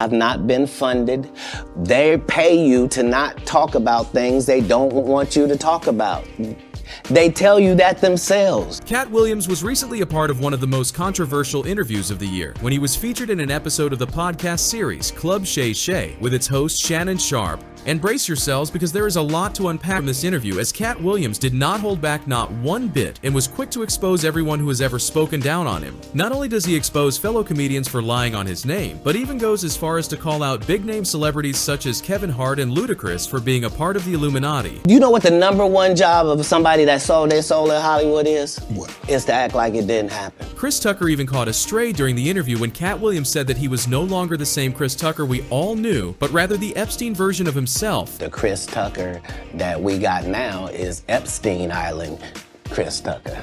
have not been funded. They pay you to not talk about things they don't want you to talk about. They tell you that themselves. Katt Williams was recently a part of one of the most controversial interviews of the year when he was featured in an episode of the podcast series Club Shay Shay with its host Shannon Sharpe. And brace yourselves because there is a lot to unpack from this interview, as Katt Williams did not hold back not one bit and was quick to expose everyone who has ever spoken down on him. Not only does he expose fellow comedians for lying on his name, but even goes as far as to call out big-name celebrities such as Kevin Hart and Ludacris for being a part of the Illuminati. You know what the #1 job of somebody that sold their soul in Hollywood is? What? Is to act like it didn't happen. Chris Tucker even caught a stray during the interview when Katt Williams said that he was no longer the same Chris Tucker we all knew, but rather the Epstein version of himself. The Chris Tucker that we got now is Epstein Island Chris Tucker,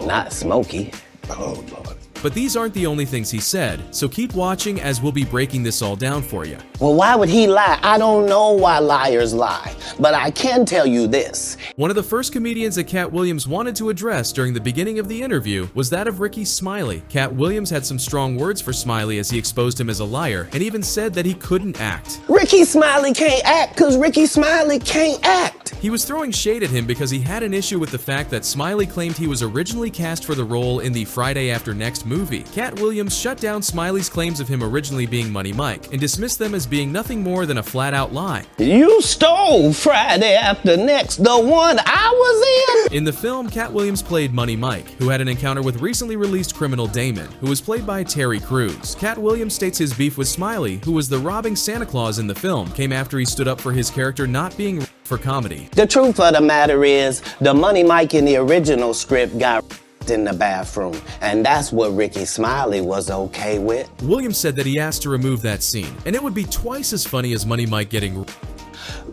not Smokey. Oh, Lord. But these aren't the only things he said, so keep watching as we'll be breaking this all down for you. Well, why would he lie? I don't know why liars lie, but I can tell you this. One of the first comedians that Katt Williams wanted to address during the beginning of the interview was that of Rickey Smiley. Katt Williams had some strong words for Smiley as he exposed him as a liar and even said that he couldn't act. Rickey Smiley can't act because Rickey Smiley can't act. He was throwing shade at him because he had an issue with the fact that Smiley claimed he was originally cast for the role in the Friday After Next movie. Katt Williams shut down Smiley's claims of him originally being Money Mike and dismissed them as being nothing more than a flat-out lie. You stole Friday After Next, the one I was in. In the film, Katt Williams played Money Mike, who had an encounter with recently released criminal Damon, who was played by Terry Crews. Katt Williams states his beef with Smiley, who was the robbing Santa Claus in the film, came after he stood up for his character not being for comedy. The truth of the matter is, the Money Mike in the original script got in the bathroom, and that's what Rickey Smiley was okay with. Williams said that he asked to remove that scene, and it would be twice as funny as Money Mike getting.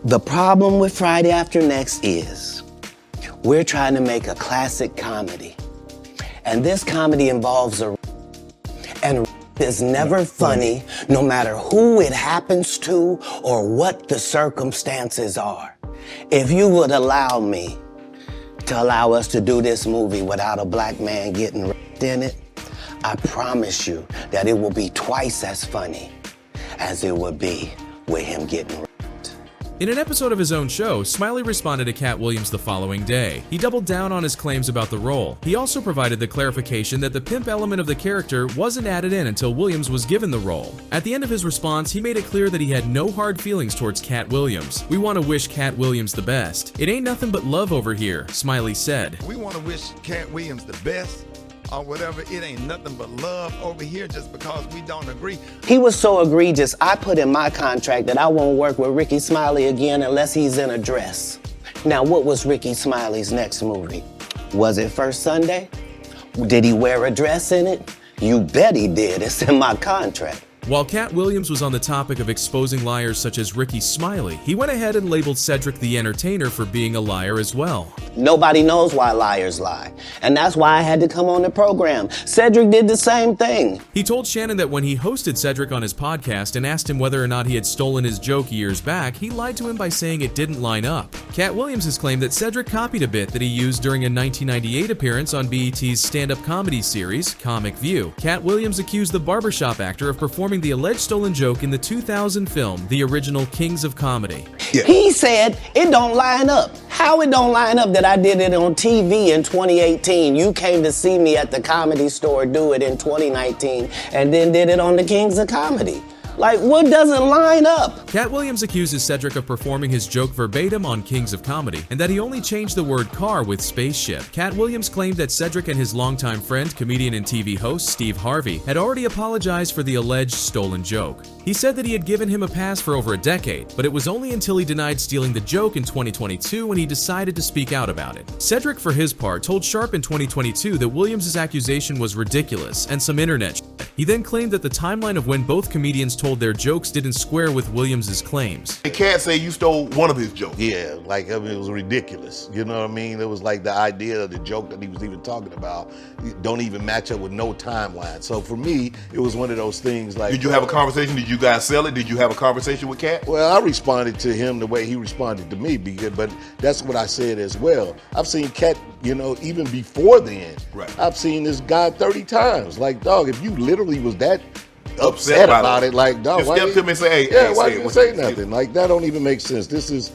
The problem with Friday After Next is, we're trying to make a classic comedy, and this comedy involves and is never funny, no matter who it happens to or what the circumstances are. If you would allow me to allow us to do this movie without a black man getting in it, I promise you that it will be twice as funny as it would be with him getting. In an episode of his own show, Smiley responded to Katt Williams the following day. He doubled down on his claims about the role. He also provided the clarification that the pimp element of the character wasn't added in until Williams was given the role. At the end of his response, he made it clear that he had no hard feelings towards Katt Williams. "We want to wish Katt Williams the best. It ain't nothing but love over here," Smiley said. We want to wish Katt Williams the best or whatever. It ain't nothing but love over here just because we don't agree. He was so egregious, I put in my contract that I won't work with Rickey Smiley again unless he's in a dress. Now, what was Rickey Smiley's next movie? Was it First Sunday? Did he wear a dress in it? You bet he did. It's in my contract. While Katt Williams was on the topic of exposing liars such as Rickey Smiley, he went ahead and labeled Cedric the Entertainer for being a liar as well. Nobody knows why liars lie, and that's why I had to come on the program. Cedric did the same thing. He told Shannon that when he hosted Cedric on his podcast and asked him whether or not he had stolen his joke years back, he lied to him by saying it didn't line up. Katt Williams has claimed that Cedric copied a bit that he used during a 1998 appearance on BET's stand-up comedy series, Comic View. Katt Williams accused the barbershop actor of performing the alleged stolen joke in the 2000 film, the original Kings of Comedy. Yeah. He said it don't line up. How it don't line up that I did it on TV in 2018? You came to see me at the Comedy Store do it in 2019 and then did it on the Kings of Comedy. Like, what doesn't line up? Katt Williams accuses Cedric of performing his joke verbatim on Kings of Comedy and that he only changed the word car with spaceship. Katt Williams claimed that Cedric and his longtime friend, comedian and TV host Steve Harvey, had already apologized for the alleged stolen joke. He said that he had given him a pass for over a decade, but it was only until he denied stealing the joke in 2022 when he decided to speak out about it. Cedric, for his part, told Sharp in 2022 that Williams' accusation was ridiculous and some internet shit. He then claimed that the timeline of when both comedians told their jokes didn't square with Williams' claims. Katt say you stole one of his jokes. Yeah, like, I mean, it was ridiculous. You know what I mean? It was like the idea of the joke that he was even talking about don't even match up with no timeline. So for me, it was one of those things like... Did you have a conversation? Did you guys sell it? Did you have a conversation with Katt? Well, I responded to him the way he responded to me, but that's what I said as well. I've seen Katt, you know, even before then. Right. I've seen this guy 30 times. Like, dog, if you literally was that upset about it. Like, dog, just why step you- to me and say, hey, yeah, hey, why say didn't you what say you- nothing? Like, that don't even make sense. This is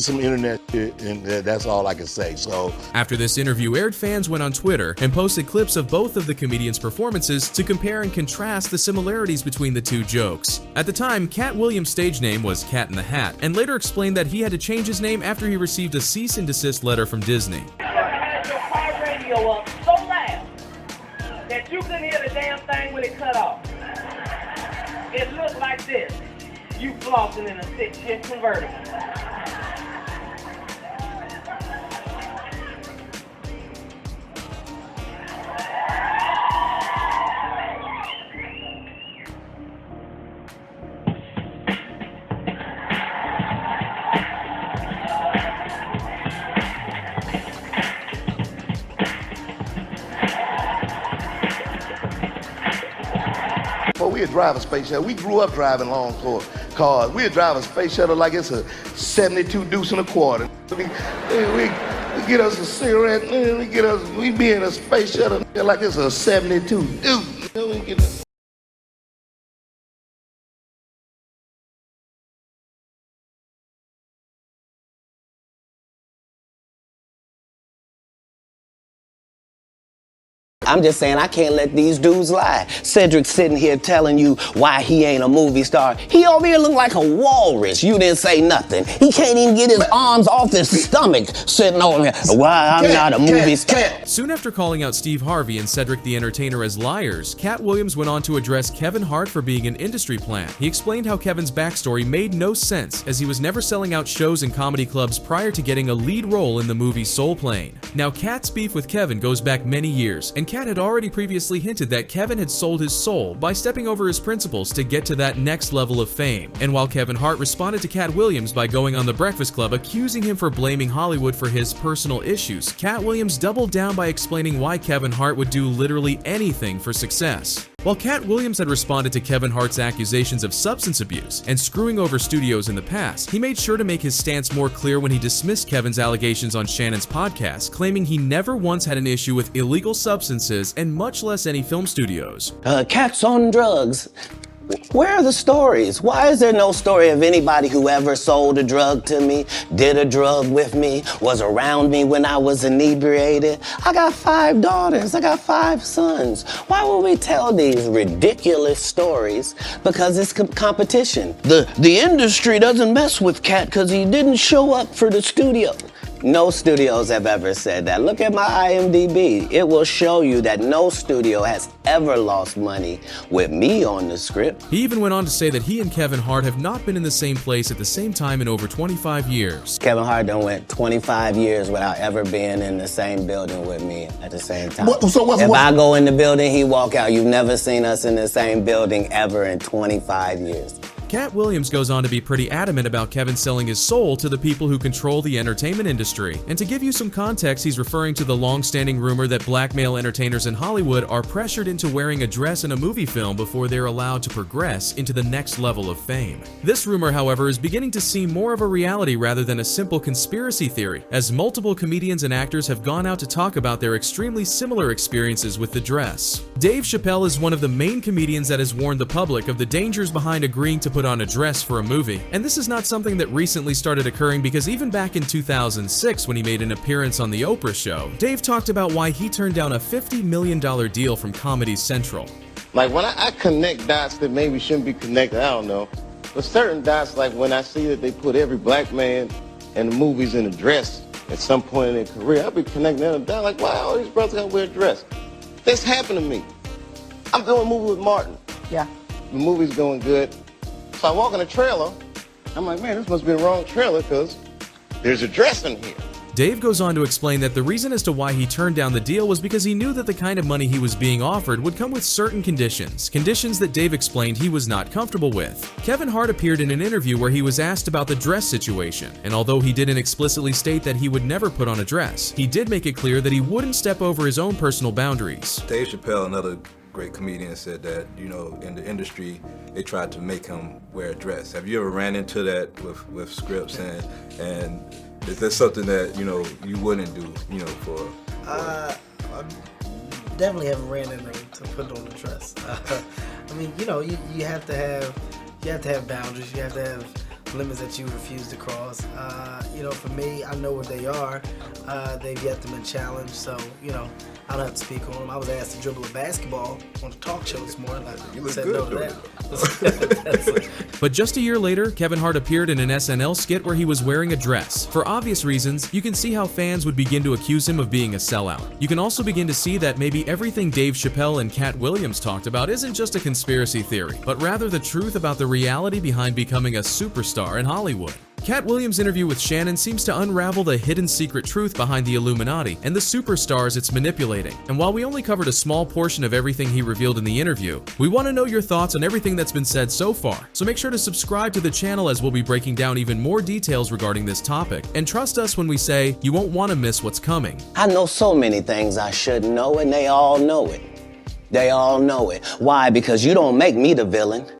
some internet shit, and that's all I can say. So After this interview aired, fans went on Twitter and posted clips of both of the comedians' performances to compare and contrast the similarities between the two jokes. At the time, Katt Williams' stage name was Cat in the Hat, and later explained that he had to change his name after he received a cease and desist letter from Disney. Had your car radio up so loud that you couldn't hear the damn thing when it cut off. It looked like this. You flossing in a 6-shift convertible. before we would drive a space shuttle. We grew up driving long cars. We would drive a space shuttle like it's a 72 deuce and a quarter. We get us a cigarette, we be in a space shuttle like it's a 72 deuce. We get us. I'm just saying I can't let these dudes lie. Cedric's sitting here telling you why he ain't a movie star. He over here look like a walrus. You didn't say nothing. He can't even get his arms off his stomach sitting over here. Why I'm not a movie star. Soon after calling out Steve Harvey and Cedric the Entertainer as liars, Katt Williams went on to address Kevin Hart for being an industry plant. He explained how Kevin's backstory made no sense, as he was never selling out shows and comedy clubs prior to getting a lead role in the movie Soul Plane. Now, Katt's beef with Kevin goes back many years, and Katt had already previously hinted that Kevin had sold his soul by stepping over his principles to get to that next level of fame. And while Kevin Hart responded to Katt Williams by going on The Breakfast Club accusing him for blaming Hollywood for his personal issues, Katt Williams doubled down by explaining why Kevin Hart would do literally anything for success. While Katt Williams had responded to Kevin Hart's accusations of substance abuse and screwing over studios in the past, he made sure to make his stance more clear when he dismissed Kevin's allegations on Shannon's podcast, claiming he never once had an issue with illegal substances and much less any film studios. Katt's on drugs. Where are the stories? Why is there no story of anybody who ever sold a drug to me, did a drug with me, was around me when I was inebriated? I got 5 daughters, I got 5 sons. Why would we tell these ridiculous stories? Because it's competition. The industry doesn't mess with Katt because he didn't show up for the studio. No studios have ever said that. Look at my IMDb. It will show you that no studio has ever lost money with me on the script. He even went on to say that he and Kevin Hart have not been in the same place at the same time in over 25 years. Kevin Hart done went 25 years without ever being in the same building with me at the same time. If I go in the building, he walk out. You've never seen us in the same building ever in 25 years. Katt Williams goes on to be pretty adamant about Kevin selling his soul to the people who control the entertainment industry. And to give you some context, he's referring to the long-standing rumor that black male entertainers in Hollywood are pressured into wearing a dress in a movie film before they're allowed to progress into the next level of fame. This rumor, however, is beginning to seem more of a reality rather than a simple conspiracy theory, as multiple comedians and actors have gone out to talk about their extremely similar experiences with the dress. Dave Chappelle is one of the main comedians that has warned the public of the dangers behind agreeing to put on a dress for a movie. And this is not something that recently started occurring, because even back in 2006, when he made an appearance on The Oprah Show, Dave talked about why he turned down a $50 million deal from Comedy Central. Like when I connect dots that maybe shouldn't be connected, I don't know. But certain dots, like when I see that they put every black man in the movies in a dress at some point in their career, I'll be connecting them down like, wow, all these brothers gotta wear a dress. This happened to me. I'm doing a movie with Martin. Yeah. The movie's going good. So I walk in a trailer, I'm like, man, this must be the wrong trailer because there's a dress in here. Dave goes on to explain that the reason as to why he turned down the deal was because he knew that the kind of money he was being offered would come with certain conditions that Dave explained he was not comfortable with. Kevin Hart appeared in an interview where he was asked about the dress situation, and although he didn't explicitly state that he would never put on a dress, he did make it clear that he wouldn't step over his own personal boundaries. Dave Chappelle, another great comedian, said that, you know, in the industry, they tried to make him wear a dress. Have you ever ran into that with scripts, and is that something that, you know, you wouldn't do, you know, for? I definitely haven't ran into to put on the dress. I mean, you know, you have to have boundaries. You have to have limits that you refuse to cross. You know, for me, I know what they are. They've yet to been challenged, so you know, I don't have to speak on them. I was asked to dribble a basketball on a talk show this morning. I said no to that. But just a year later, Kevin Hart appeared in an SNL skit where he was wearing a dress. For obvious reasons, you can see how fans would begin to accuse him of being a sellout. You can also begin to see that maybe everything Dave Chappelle and Katt Williams talked about isn't just a conspiracy theory, but rather the truth about the reality behind becoming a superstar in Hollywood. Katt Williams' interview with Shannon seems to unravel the hidden secret truth behind the Illuminati and the superstars it's manipulating. And while we only covered a small portion of everything he revealed in the interview, we want to know your thoughts on everything that's been said so far. So make sure to subscribe to the channel as we'll be breaking down even more details regarding this topic. And trust us when we say you won't want to miss what's coming. I know so many things I shouldn't know, and they all know it. They all know it. Why? Because you don't make me the villain.